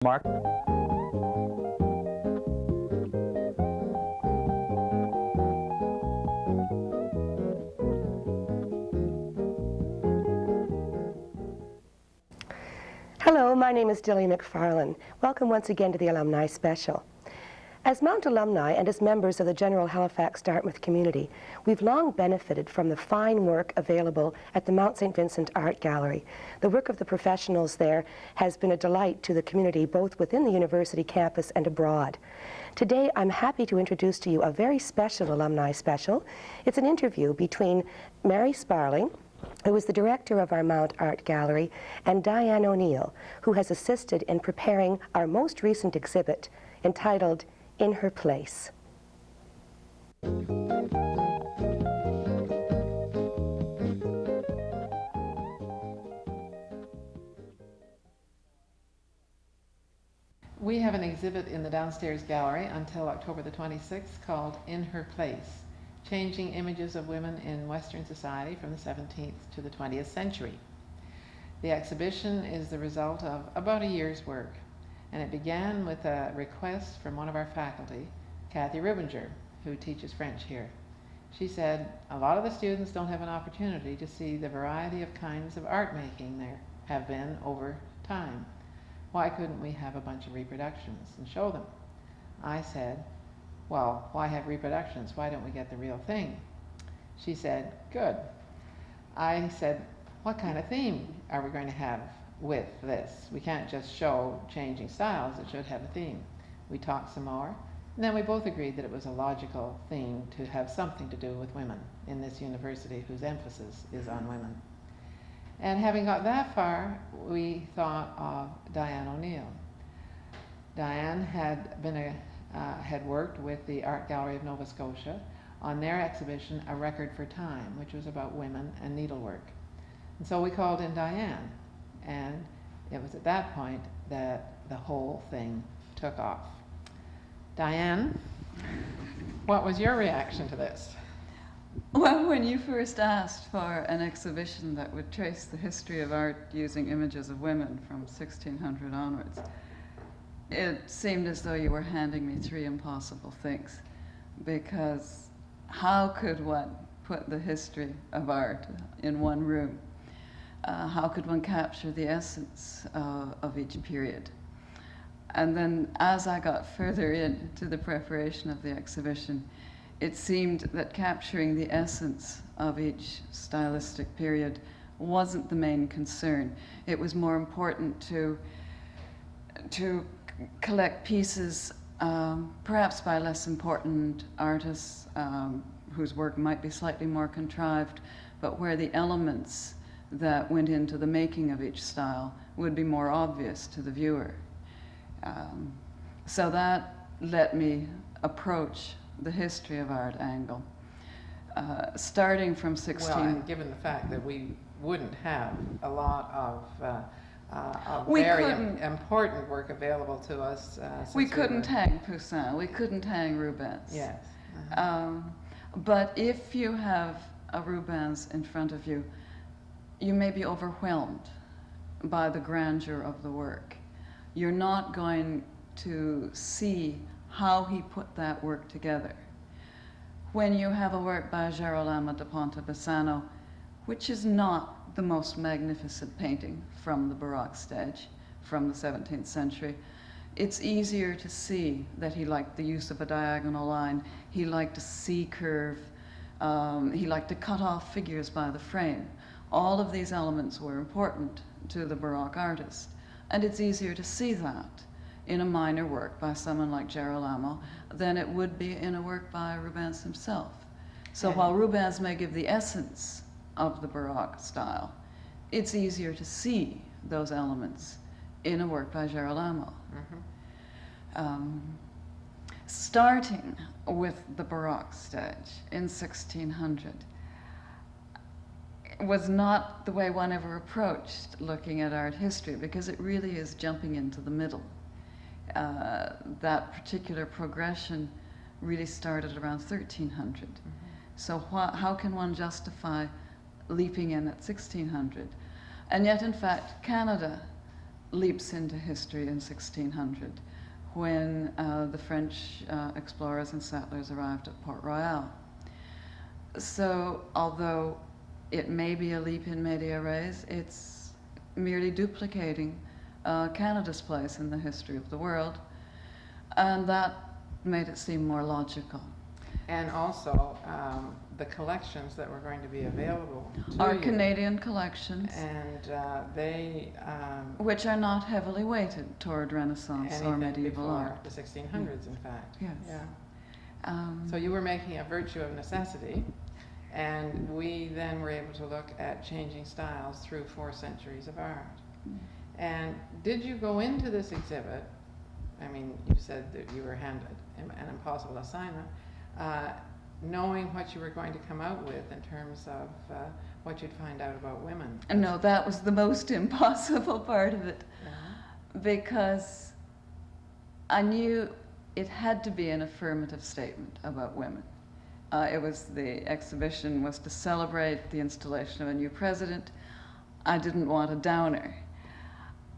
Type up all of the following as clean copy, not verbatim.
Mark? Hello, my name is Dilly MacFarlane. Welcome once again to the Alumni Special. As Mount alumni and as members of the general Halifax Dartmouth community, we've long benefited from the fine work available at the Mount St. Vincent Art Gallery. The work of the professionals there has been a delight to the community, both within the university campus and abroad. Today, I'm happy to introduce to you a very special Alumni Special. It's an interview between Mary Sparling, who is the director of our Mount Art Gallery, and Diane O'Neil, who has assisted in preparing our most recent exhibit entitled In Her Place. We have an exhibit in the downstairs gallery until October the 26th called In Her Place, Changing Images of Women in Western Society from the 17th to the 20th Century. The exhibition is the result of about a year's work, and it began with a request from one of our faculty, Kathy Rubinger, who teaches French here. She said, a lot of the students don't have an opportunity to see the variety of kinds of art making there have been over time. Why couldn't we have a bunch of reproductions and show them? I said, well, why have reproductions? Why don't we get the real thing? She said, good. I said, what kind of theme are we going to have with this? We can't just show changing styles, it should have a theme. We talked some more, and then we both agreed that it was a logical theme to have something to do with women in this university whose emphasis is on women. And having got that far, we thought of Diane O'Neil. Diane had been had worked with the Art Gallery of Nova Scotia on their exhibition, A Record for Time, which was about women and needlework. And so we called in Diane, and it was at that point that the whole thing took off. Diane, what was your reaction to this? Well, when you first asked for an exhibition that would trace the history of art using images of women from 1600 onwards, it seemed as though you were handing me three impossible things, because how could one put the history of art in one room? How could one capture the essence of each period? And then as I got further into the preparation of the exhibition, it seemed that capturing the essence of each stylistic period wasn't the main concern. It was more important to collect pieces, perhaps by less important artists whose work might be slightly more contrived, but where the elements that went into the making of each style would be more obvious to the viewer. So that let me approach the history of art angle, starting from 16... Well, and given the fact that we wouldn't have a lot of important work available to us. We couldn't hang Poussin, we couldn't hang Rubens. Yes. But if you have a Rubens in front of you, you may be overwhelmed by the grandeur of the work. You're not going to see how he put that work together. When you have a work by Girolamo da Ponte Bassano, which is not the most magnificent painting from the Baroque stage, from the 17th century, it's easier to see that he liked the use of a diagonal line, he liked a C curve, he liked to cut off figures by the frame. All of these elements were important to the Baroque artist, and it's easier to see that in a minor work by someone like Girolamo than it would be in a work by Rubens himself. So while Rubens may give the essence of the Baroque style, it's easier to see those elements in a work by Girolamo. Starting with the Baroque stage in 1600 was not the way one ever approached looking at art history, because it really is jumping into the middle. That particular progression really started around 1300. So how can one justify leaping in at 1600? And yet, in fact, Canada leaps into history in 1600 when the French explorers and settlers arrived at Port Royal. So although it may be a leap in media res, it's merely duplicating Canada's place in the history of the world, and that made it seem more logical. And also, the collections that were going to be available to Our you, Canadian collections, and they which are not heavily weighted toward Renaissance or anything medieval before art. the 1600s, in fact. Yes. Yeah. So you were making a virtue of necessity, and we then were able to look at changing styles through 4 centuries of art. And did you go into this exhibit, I mean, you said that you were handed an impossible assignment, knowing what you were going to come out with in terms of what you'd find out about women? No, that was the most impossible part of it, because I knew it had to be an affirmative statement about women. The exhibition was to celebrate the installation of a new president. I didn't want a downer.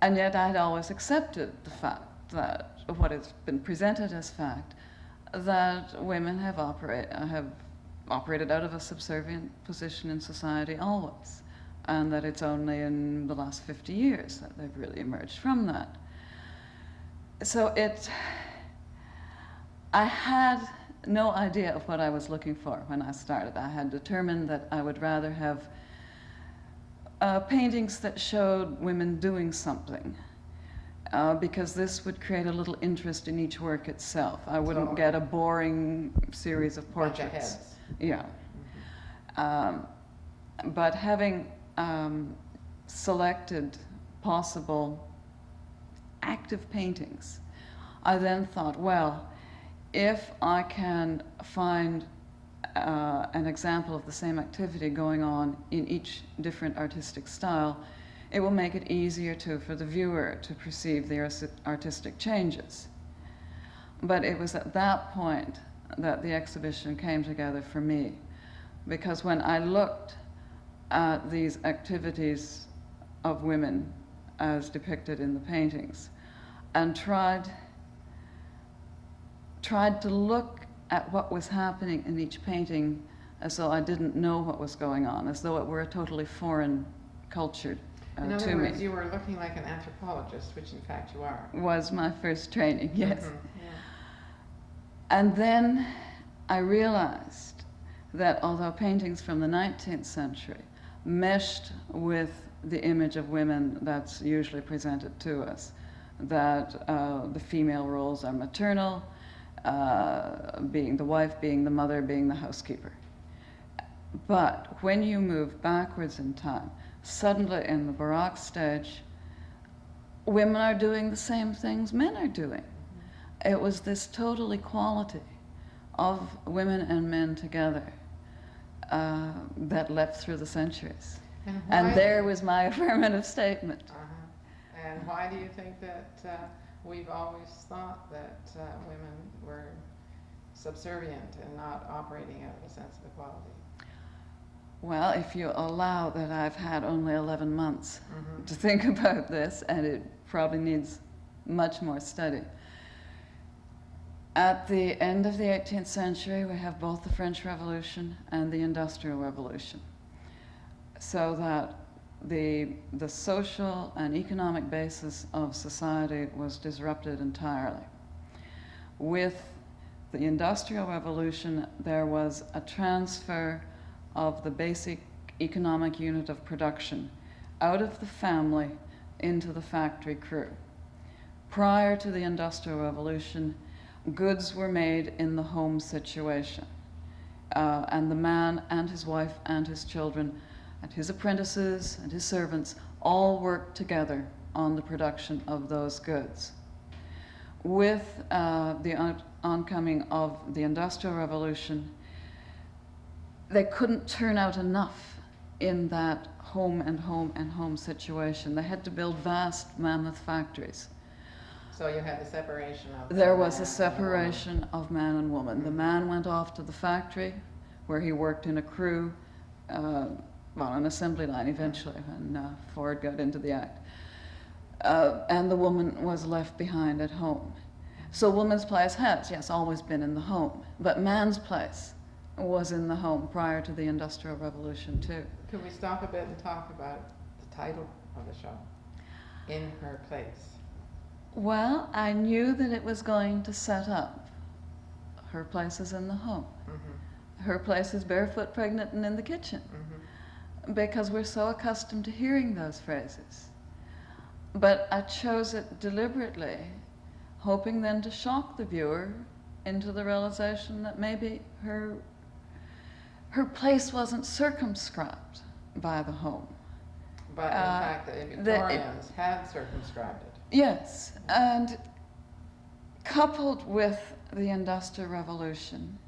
And yet I'd always accepted the fact that what has been presented as fact, that women have operated out of a subservient position in society always, and that it's only in the last 50 years that they've really emerged from that. So I had no idea of what I was looking for when I started. I had determined that I would rather have paintings that showed women doing something, because this would create a little interest in each work itself. I wouldn't get a boring series of portraits. Yeah. But having selected possible active paintings, I then thought, well, if I can find an example of the same activity going on in each different artistic style, it will make it easier for the viewer to perceive the artistic changes. But it was at that point that the exhibition came together for me, because when I looked at these activities of women as depicted in the paintings and tried to look at what was happening in each painting as though I didn't know what was going on, as though it were a totally foreign culture in to other words, me. you were looking like an anthropologist, which in fact you are. Was my first training, yes. Yeah. And then I realized that although paintings from the 19th century meshed with the image of women that's usually presented to us, that the female roles are maternal, being the wife, being the mother, being the housekeeper. But when you move backwards in time, suddenly in the Baroque stage, women are doing the same things men are doing. It was this total equality of women and men together that leapt through the centuries. And there was my affirmative statement. And why do you think that we've always thought that women were subservient and not operating out of a sense of equality? Well, if you allow that I've had only 11 months to think about this, and it probably needs much more study. At the end of the 18th century, we have both the French Revolution and the Industrial Revolution, so that the social and economic basis of society was disrupted entirely. With the Industrial Revolution, there was a transfer of the basic economic unit of production out of the family into the factory crew. Prior to the Industrial Revolution, goods were made in the home situation, and the man and his wife and his children and his apprentices and his servants all worked together on the production of those goods. With the oncoming of the Industrial Revolution, they couldn't turn out enough in that home and home and home situation. They had to build vast mammoth factories. So you had the separation of There was a separation of man and woman. The man went off to the factory where he worked in a crew, an assembly line eventually when Ford got into the act. and the woman was left behind at home. So woman's place has, yes, always been in the home, but man's place was in the home prior to the Industrial Revolution too. Could we stop a bit and talk about the title of the show, In Her Place? Well, I knew that it was going to set up her place is in the home. Mm-hmm. Her place is barefoot, pregnant, and in the kitchen. Mm-hmm. Because we're so accustomed to hearing those phrases. But I chose it deliberately, hoping then to shock the viewer into the realization that maybe her place wasn't circumscribed by the home. But in fact, the Victorians had circumscribed it. Yes, and coupled with the Industrial Revolution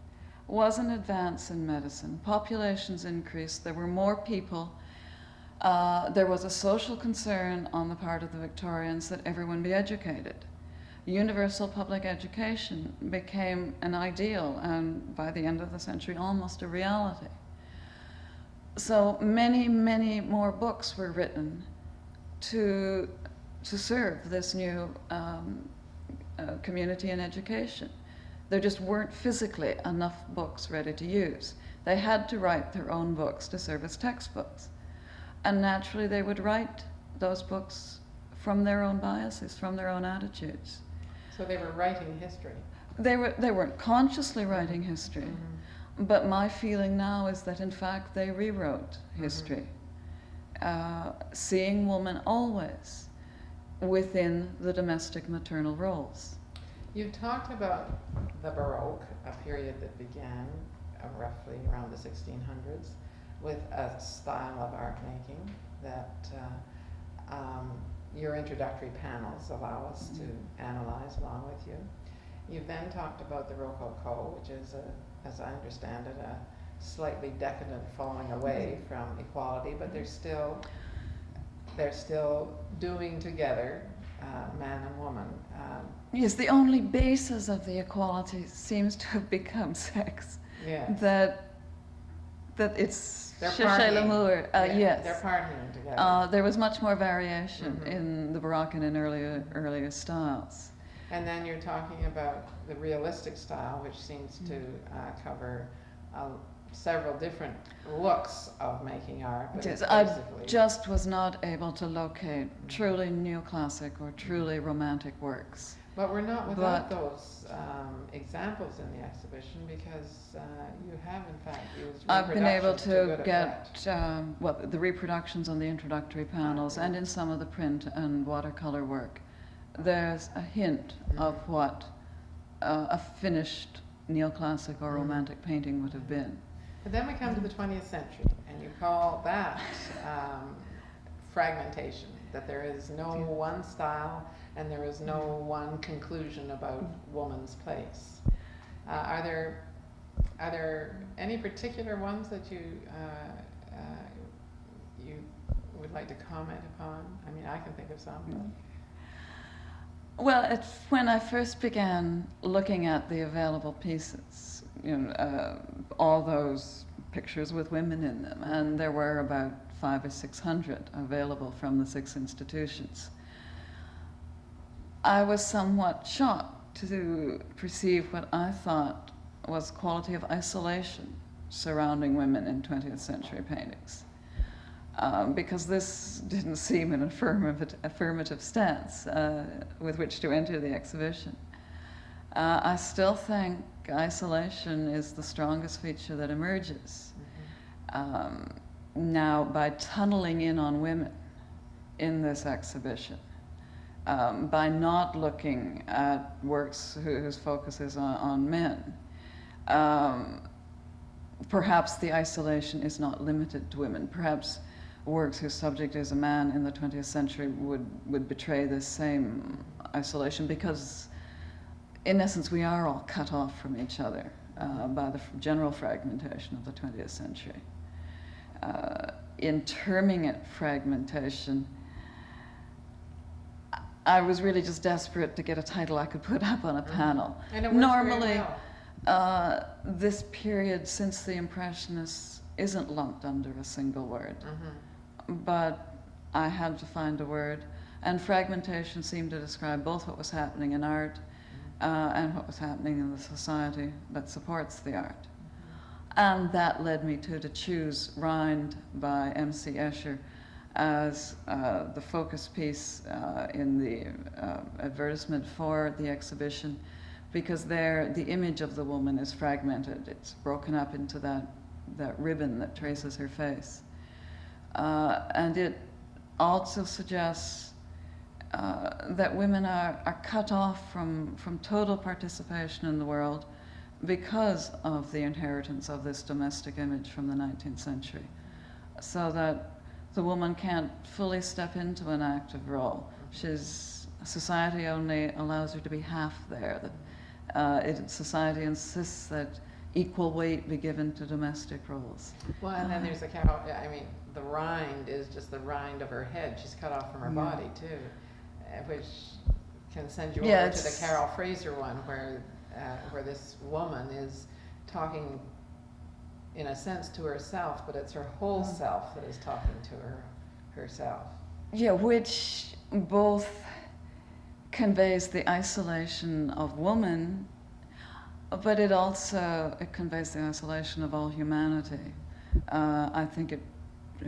was an advance in medicine. Populations increased, there were more people. There was a social concern on the part of the Victorians that everyone be educated. Universal public education became an ideal, and by the end of the century, almost a reality. So many, many more books were written to serve this new community and education. There just weren't physically enough books ready to use. They had to write their own books to serve as textbooks. And naturally they would write those books from their own biases, from their own attitudes. So they were writing history. They weren't consciously writing history, Mm-hmm. but my feeling now is that in fact they rewrote history, seeing woman always within the domestic maternal roles. You've talked about the Baroque, a period that began roughly around the 1600s with a style of art making that your introductory panels allow us to analyze along with you. You've then talked about the Rococo, which is, as I understand it, a slightly decadent falling away from equality, but they're still doing together, man and woman. Yes, the only basis of the equality seems to have become sex. Yes. That it's They're cherchez partying. l'amour. Yeah, Yes. They're partnering together. There was much more variation Mhm. in the Baroque and in earlier styles. And then you're talking about the realistic style, which seems to cover several different looks of making art. But Yes, it's I basically just was not able to locate truly neoclassic or truly romantic works. But we're not without But- those examples in the exhibition, because you have in fact used I've been able reproductions to good get effect. the reproductions on the introductory panels and in some of the print and watercolor work. There's a hint of what a finished neoclassic or romantic painting would have been. But then we come to the 20th century, and you call that fragmentation, that there is no one style and there is no one conclusion about woman's place. Are there any particular ones that you would like to comment upon? I mean, I can think of some. Well, when I first began looking at the available pieces, all those pictures with women in them, and there were about 500 or 600 available from the 6 institutions, I was somewhat shocked to perceive what I thought was quality of isolation surrounding women in 20th century paintings. Because this didn't seem an affirmative stance with which to enter the exhibition. I still think isolation is the strongest feature that emerges. Now, by tunneling in on women in this exhibition, by not looking at works whose focus is on men, perhaps the isolation is not limited to women. Perhaps works whose subject is a man in the 20th century would betray this same isolation, because in essence we are all cut off from each other by the general fragmentation of the 20th century. In terming it fragmentation, I was really just desperate to get a title I could put up on a panel. And it works Normally, very well. this period since the Impressionists isn't lumped under a single word. But I had to find a word, And fragmentation seemed to describe both what was happening in art and what was happening in the society that supports the art. And that led me to choose Rind by M.C. Escher as the focus piece in the advertisement for the exhibition, because there the image of the woman is fragmented. It's broken up into that ribbon that traces her face. And it also suggests that women are cut off from total participation in the world because of the inheritance of this domestic image from the 19th century. So that the woman can't fully step into an active role. Society only allows her to be half there. Society insists that equal weight be given to domestic roles. Well, and then there's the cow, I mean, the rind is just the rind of her head. She's cut off from her body too, which can send you over to the Carol Fraser one where this woman is talking in a sense to herself, but it's her whole self that is talking to herself. Yeah, which both conveys the isolation of woman, but it also conveys the isolation of all humanity. I think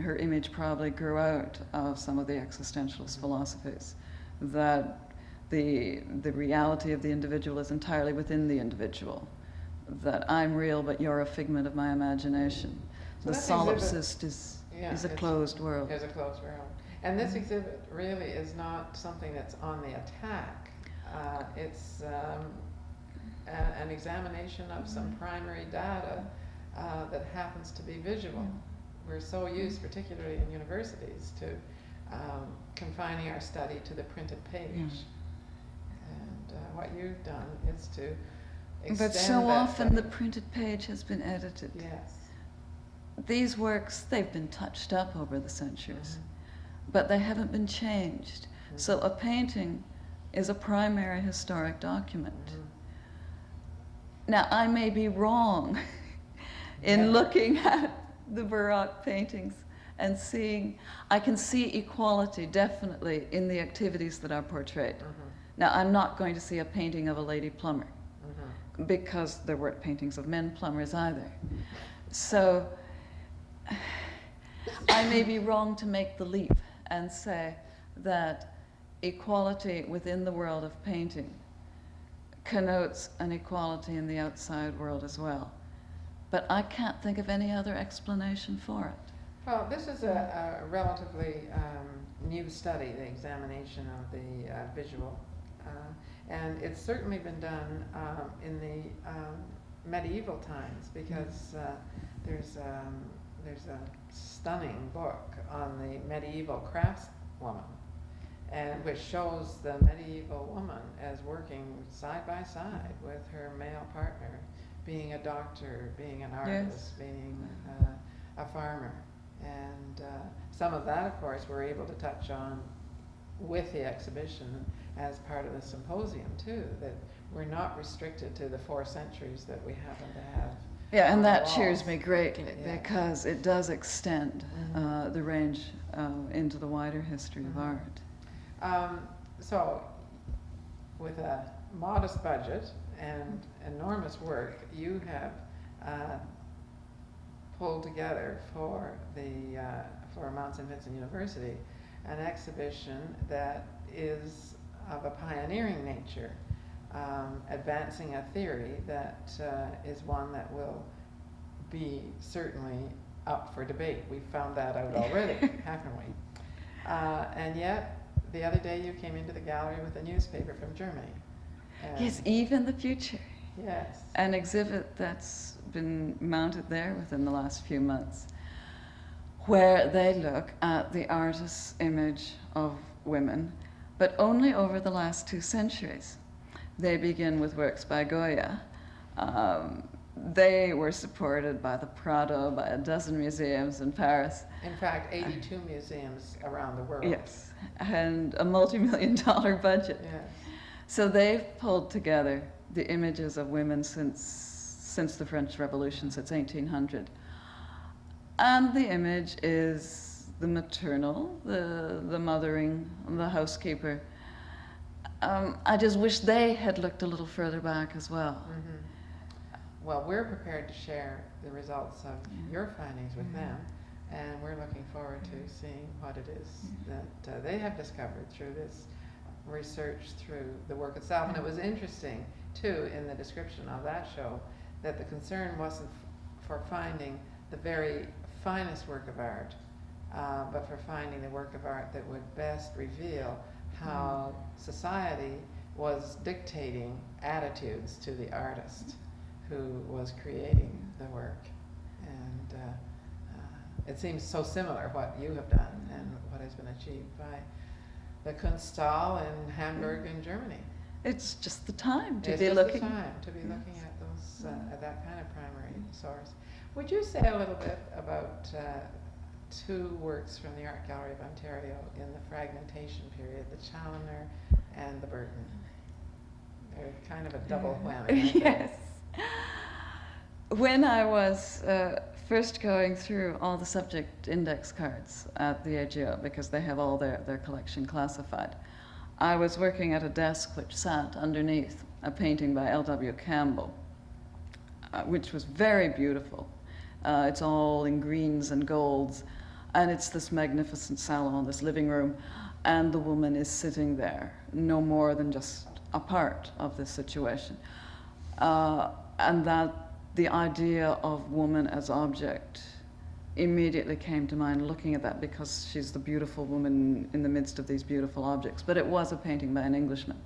her image probably grew out of some of the existentialist philosophies, that the reality of the individual is entirely within the individual, that I'm real but you're a figment of my imagination. So the solipsist is a closed world. Is a closed world. And this exhibit really is not something that's on the attack. It's an examination of some primary data that happens to be visual. We're so used, particularly in universities, to confining our study to the printed page. And what you've done is to extend But so often the printed page has been edited. Yes. These works, they've been touched up over the centuries, but they haven't been changed. So a painting is a primary historic document. Now, I may be wrong in looking at the Baroque paintings and seeing, I can see equality definitely in the activities that are portrayed. Now, I'm not going to see a painting of a lady plumber because there weren't paintings of men plumbers either. So I may be wrong to make the leap and say that equality within the world of painting connotes an equality in the outside world as well. But I can't think of any other explanation for it. Well, this is a relatively new study, the examination of the visual. And it's certainly been done in the medieval times, because there's a stunning book on the medieval craftswoman, and which shows the medieval woman as working side by side with her male partner, being a doctor, being an artist, being a farmer. And some of that, of course, we're able to touch on with the exhibition as part of the symposium too, that we're not restricted to the 4 centuries that we happen to have. Yeah, and that cheers me greatly, because it does extend the range into the wider history of art. So, with a modest budget and enormous work, you have pulled together for Mount St. Vincent University an exhibition that is of a pioneering nature, advancing a theory that is one that will be certainly up for debate. We've found that out already, haven't we? And yet, the other day you came into the gallery with a newspaper from Germany. Yes, even the future. Yes. An exhibit that's been mounted there within the last few months, where they look at the artist's image of women, but only over the last 2 centuries. They begin with works by Goya. They were supported by the Prado, by a dozen museums in Paris. In fact, 82 museums around the world. Yes, and a multi-million-dollar budget. Yes. So they've pulled together the images of women since the French Revolution, since 1800. And the image is the maternal, the mothering, the housekeeper. I just wish they had looked a little further back as well. Well, we're prepared to share the results of your findings with them, and we're looking forward to seeing what it is that they have discovered through this research, through the work itself. And it was interesting, too, in the description of that show, that the concern wasn't for finding the very finest work of art, but for finding the work of art that would best reveal how society was dictating attitudes to the artist who was creating the work. And it seems so similar what you have done and what has been achieved by the Kunsthalle in Hamburg in Germany. It's just the time to It's be just looking. the time to be looking at those at that kind of primary source. Would you say a little bit about two works from the Art Gallery of Ontario in the fragmentation period, the Challoner and the Burton? They're kind of a double whammy, aren't they? Yes. When I was first going through all the subject index cards at the AGO, because they have all their collection classified, I was working at a desk which sat underneath a painting by L.W. Campbell, which was very beautiful. It's all in greens and golds, and it's this magnificent salon, this living room, and the woman is sitting there, no more than just a part of this situation. And that the idea of woman as object immediately came to mind looking at that, because she's the beautiful woman in the midst of these beautiful objects. But it was a painting by an Englishman.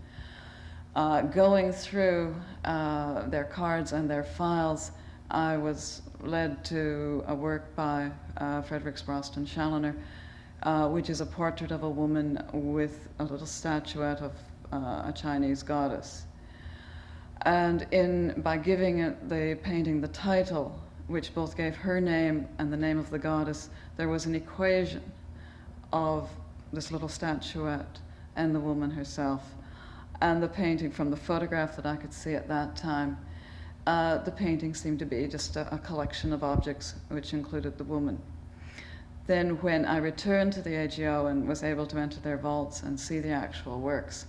Going through their cards and their files, I was led to a work by Frederick Sproston Challoner, which is a portrait of a woman with a little statuette of a Chinese goddess. And by giving it the painting the title, which both gave her name and the name of the goddess, there was an equation of this little statuette and the woman herself. And the painting, from the photograph that I could see at that time, the painting seemed to be just a collection of objects which included the woman. Then when I returned to the AGO and was able to enter their vaults and see the actual works,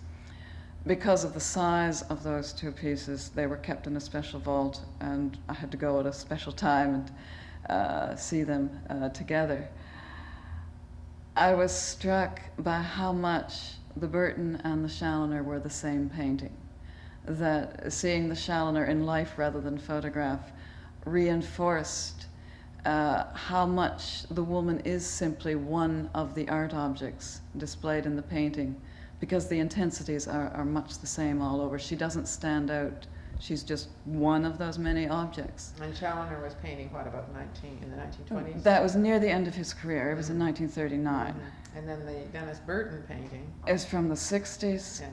because of the size of those two pieces, they were kept in a special vault, and I had to go at a special time and see them together. I was struck by how much the Burton and the Challoner were the same painting. That seeing the Challoner in life rather than photograph reinforced how much the woman is simply one of the art objects displayed in the painting, because the intensities are much the same all over. She doesn't stand out. She's just one of those many objects. And Challoner was painting what, about in the 1920s? That was near the end of his career. It was in 1939. And then the Dennis Burton painting is from the 60s. Yeah.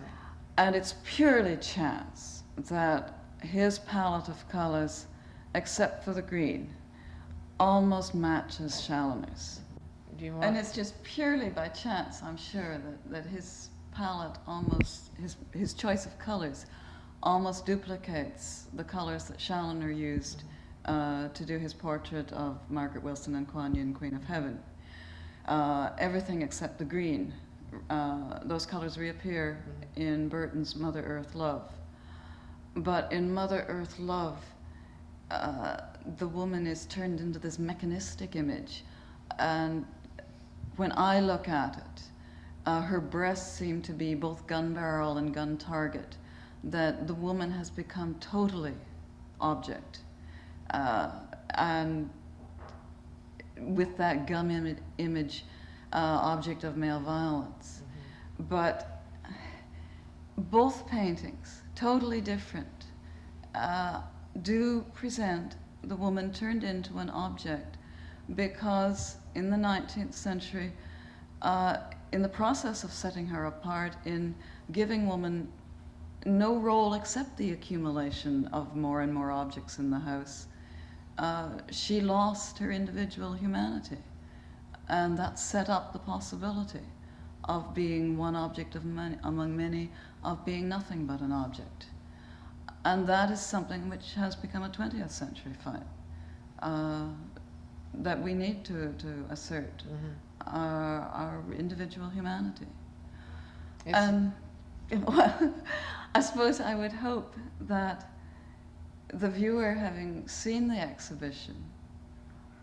And it's purely chance that his palette of colors, except for the green, almost matches Challoner's. And it's just purely by chance, I'm sure, that his palette almost, his choice of colors almost duplicates the colors that Challoner used to do his portrait of Margaret Wilson and Kuan Yin, Queen of Heaven. Everything except the green. Those colors reappear in Burton's Mother Earth Love. But in Mother Earth Love, the woman is turned into this mechanistic image. And when I look at it, her breasts seem to be both gun barrel and gun target, that the woman has become totally object. And with that gum image, object of male violence. But both paintings, totally different, do present the woman turned into an object, because in the 19th century, in the process of setting her apart, in giving woman no role except the accumulation of more and more objects in the house, she lost her individual humanity. And that set up the possibility of being one object of many, among many, of being nothing but an object. And that is something which has become a 20th century fight that we need to assert our individual humanity. It's- And well, I suppose I would hope that the viewer, having seen the exhibition,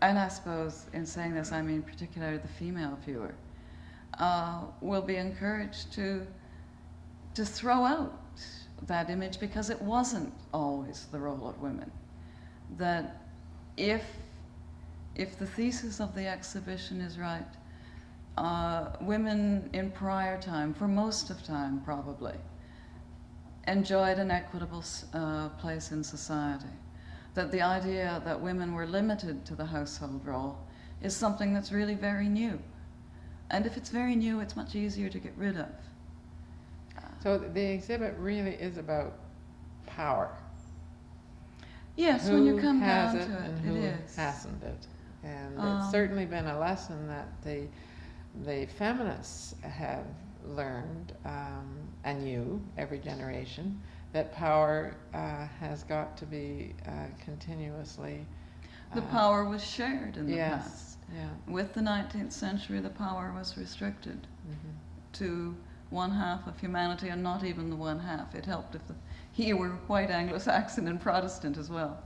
and I suppose in saying this I mean particularly the female viewer, will be encouraged to throw out that image, because it wasn't always the role of women. That if the thesis of the exhibition is right, women in prior time, for most of time probably, enjoyed an equitable place in society. That the idea that women were limited to the household role is something that's really very new. And if it's very new, it's much easier to get rid of. So the exhibit really is about power. Yes, when you come down Who has to it and it, who it is. hasn't it. And it's certainly been a lesson that the feminists have learned, and you, every generation, that power has got to be continuously... The power was shared in the yes, past. yeah. With the 19th century, the power was restricted to one half of humanity, and not even the one half. It helped if he were white Anglo-Saxon and Protestant as well.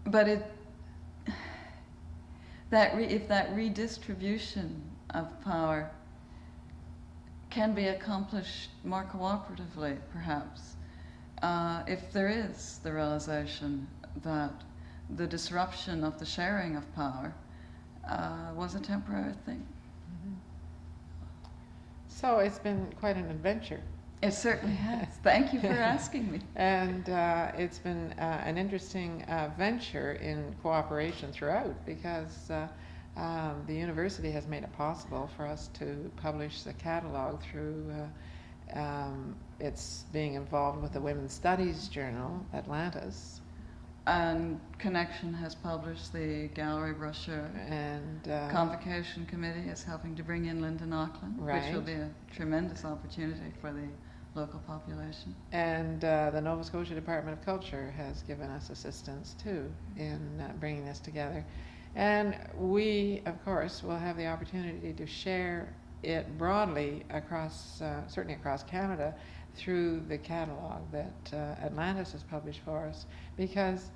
But if that redistribution of power can be accomplished more cooperatively, perhaps, if there is the realization that the disruption of the sharing of power was a temporary thing. So it's been quite an adventure. It certainly has. Thank you for asking me. And it's been an interesting venture in cooperation throughout, because the university has made it possible for us to publish the catalog through its being involved with the Women's Studies Journal, Atlantis. And Connection has published the gallery brochure. And Convocation Committee is helping to bring in Lyndon Auckland, which will be a tremendous opportunity for the local population. And the Nova Scotia Department of Culture has given us assistance too in bringing this together. And we, of course, will have the opportunity to share it broadly across, certainly across Canada, through the catalog that Atlantis has published for us, because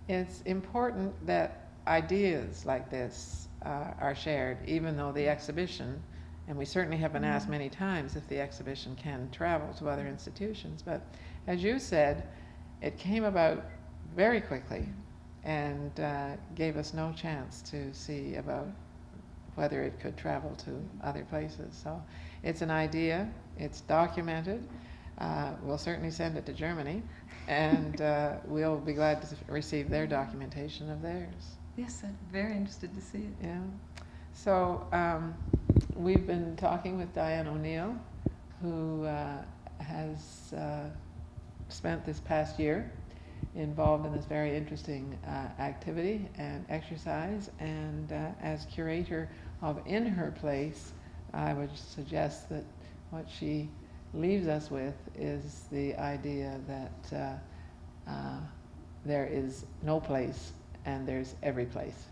it's important that ideas like this are shared, even though the exhibition, and we certainly have been asked many times if the exhibition can travel to other institutions, but as you said, it came about very quickly and gave us no chance to see about whether it could travel to other places. So it's an idea, it's documented. We'll certainly send it to Germany, and we'll be glad to receive their documentation of theirs. Yes, I'm very interested to see it. Yeah. So we've been talking with Diane O'Neil, who has spent this past year involved in this very interesting activity and exercise, and as curator of In Her Place, I would suggest that what she leaves us with is the idea that there is no place and there's every place.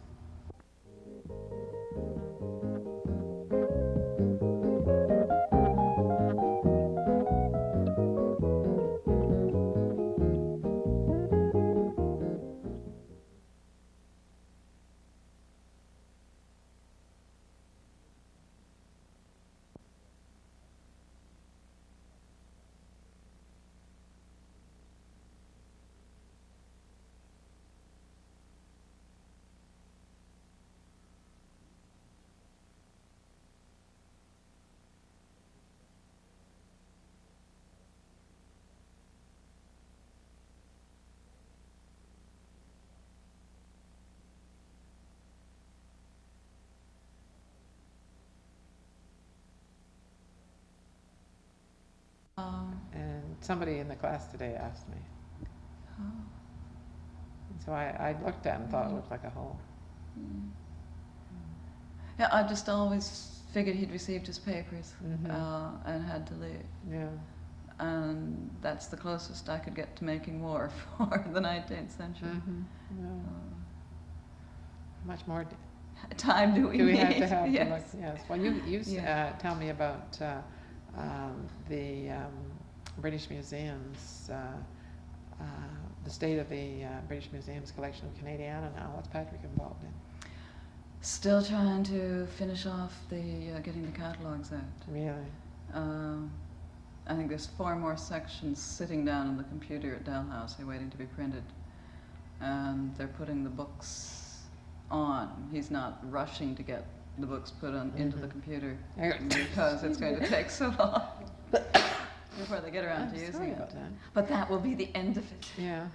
And somebody in the class today asked me. Oh. And so I looked at it and thought it looked like a hole. Yeah, I just always figured he'd received his papers and had to leave. Yeah. And that's the closest I could get to making war for the 19th century. Yeah. Much more time do we Do we need? have to have to Yes. look? Yes. Well, you Yeah. tell me about the British Museum's, the state of the British Museum's collection of Canadiana now. What's Patrick involved in? Still trying to finish off the getting the catalogs out. Really? I think there's 4 more sections sitting down on the computer at Dalhousie waiting to be printed. And they're putting the books on. He's not rushing to get the books put on into the computer because it's going to take so long before they get around to using sorry it. about that. But that will be the end of it. Yeah.